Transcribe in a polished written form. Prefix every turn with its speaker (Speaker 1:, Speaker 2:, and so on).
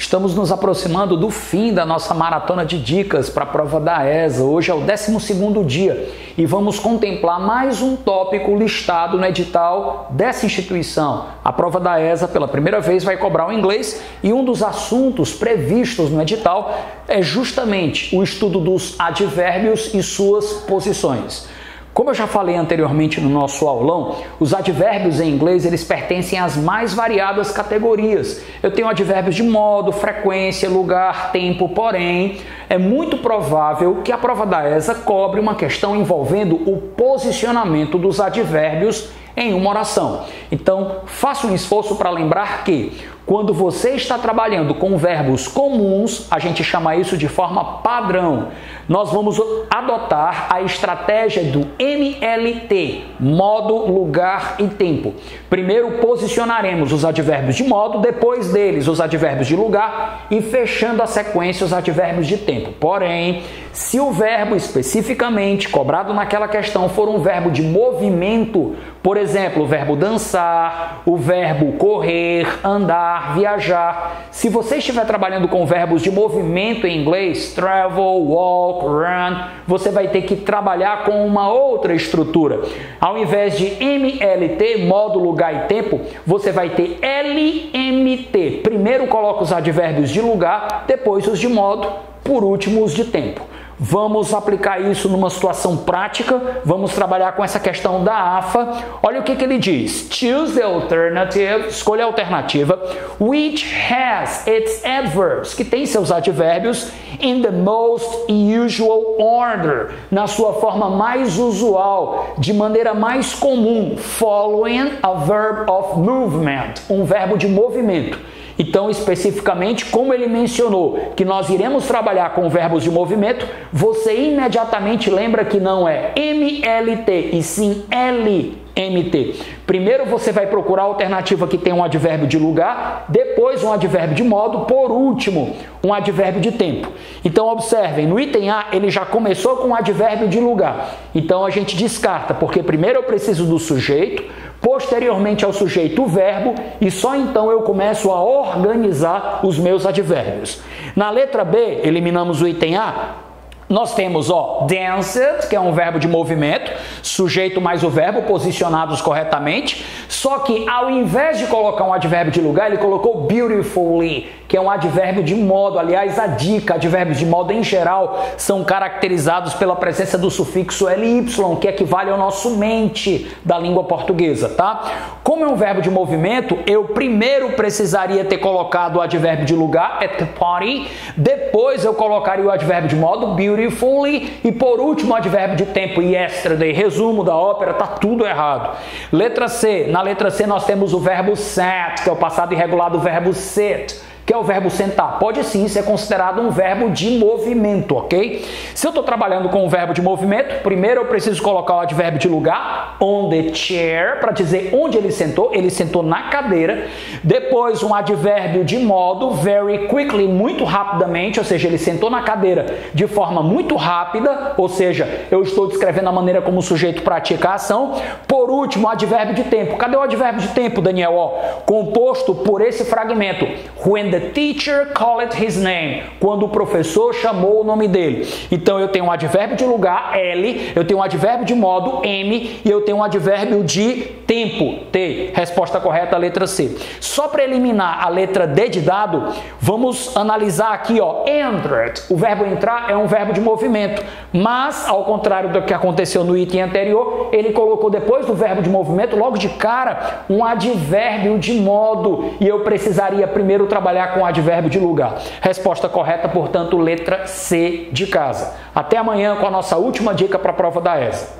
Speaker 1: Estamos nos aproximando do fim da nossa maratona de dicas para a prova da ESA. Hoje é o 12º dia e vamos contemplar mais um tópico listado no edital dessa instituição. A prova da ESA, pela primeira vez, vai cobrar o inglês e um dos assuntos previstos no edital é justamente o estudo dos advérbios e suas posições. Como eu já falei anteriormente no nosso aulão, os advérbios em inglês eles pertencem às mais variadas categorias. Eu tenho advérbios de modo, frequência, lugar, tempo, porém, é muito provável que a prova da ESA cobre uma questão envolvendo o posicionamento dos advérbios em uma oração. Então, faça um esforço para lembrar que quando você está trabalhando com verbos comuns, a gente chama isso de forma padrão. Nós vamos adotar a estratégia do MLT, modo, lugar e tempo. Primeiro posicionaremos os advérbios de modo, depois deles os advérbios de lugar e fechando a sequência os advérbios de tempo. Porém, se o verbo especificamente cobrado naquela questão for um verbo de movimento, por exemplo, o verbo dançar, o verbo correr, andar, viajar. Se você estiver trabalhando com verbos de movimento em inglês, travel, walk, run, você vai ter que trabalhar com uma outra estrutura. Ao invés de MLT, modo, lugar e tempo, você vai ter LMT. Primeiro coloca os advérbios de lugar, depois os de modo, por último os de tempo. Vamos aplicar isso numa situação prática, vamos trabalhar com essa questão da AFA. Olha o que ele diz. Choose the alternative, escolha a alternativa, which has its adverbs, que tem seus advérbios, in the most usual order, na sua forma mais usual, de maneira mais comum, following a verb of movement, um verbo de movimento. Então, especificamente, como ele mencionou que nós iremos trabalhar com verbos de movimento, você imediatamente lembra que não é MLT e sim LMT. Primeiro você vai procurar a alternativa que tem um advérbio de lugar, depois um advérbio de modo, por último, um advérbio de tempo. Então, observem, no item A ele já começou com um advérbio de lugar. Então, a gente descarta, porque primeiro eu preciso do sujeito, posteriormente ao sujeito o verbo e só então eu começo a organizar os meus advérbios. Na letra B, eliminamos o item A. Nós temos, danced, que é um verbo de movimento, sujeito mais o verbo posicionados corretamente, só que ao invés de colocar um advérbio de lugar, ele colocou beautifully, que é um advérbio de modo. Aliás, a dica, advérbios de modo em geral são caracterizados pela presença do sufixo ly, que equivale ao nosso mente da língua portuguesa, tá? Como é um verbo de movimento, eu primeiro precisaria ter colocado o advérbio de lugar, at the party, depois eu colocaria o advérbio de modo, beautifully, e por último o advérbio de tempo, yesterday. Resumo da ópera, tá tudo errado. Letra C, na letra C nós temos o verbo sat, que é o passado irregular do verbo sit, que é o verbo sentar. Pode sim ser considerado um verbo de movimento, ok? Se eu estou trabalhando com um verbo de movimento, primeiro eu preciso colocar o advérbio de lugar, on the chair, para dizer onde ele sentou na cadeira. Depois um advérbio de modo, very quickly, muito rapidamente, ou seja, ele sentou na cadeira de forma muito rápida, ou seja, eu estou descrevendo a maneira como o sujeito pratica a ação. Por último, o advérbio de tempo. Cadê o advérbio de tempo, Daniel? Composto por esse fragmento, when the teacher called his name, quando o professor chamou o nome dele. Então eu tenho um advérbio de lugar, L, eu tenho um advérbio de modo, M, e eu tenho um advérbio de tempo, T. Resposta correta, letra C. Só para eliminar a letra D de dado, vamos analisar aqui, entered. O verbo entrar é um verbo de movimento, mas, ao contrário do que aconteceu no item anterior, ele colocou depois do verbo de movimento, logo de cara, um advérbio de modo, e eu precisaria primeiro trabalhar com o advérbio de lugar. Resposta correta, portanto, letra C de casa. Até amanhã com a nossa última dica para a prova da ESA.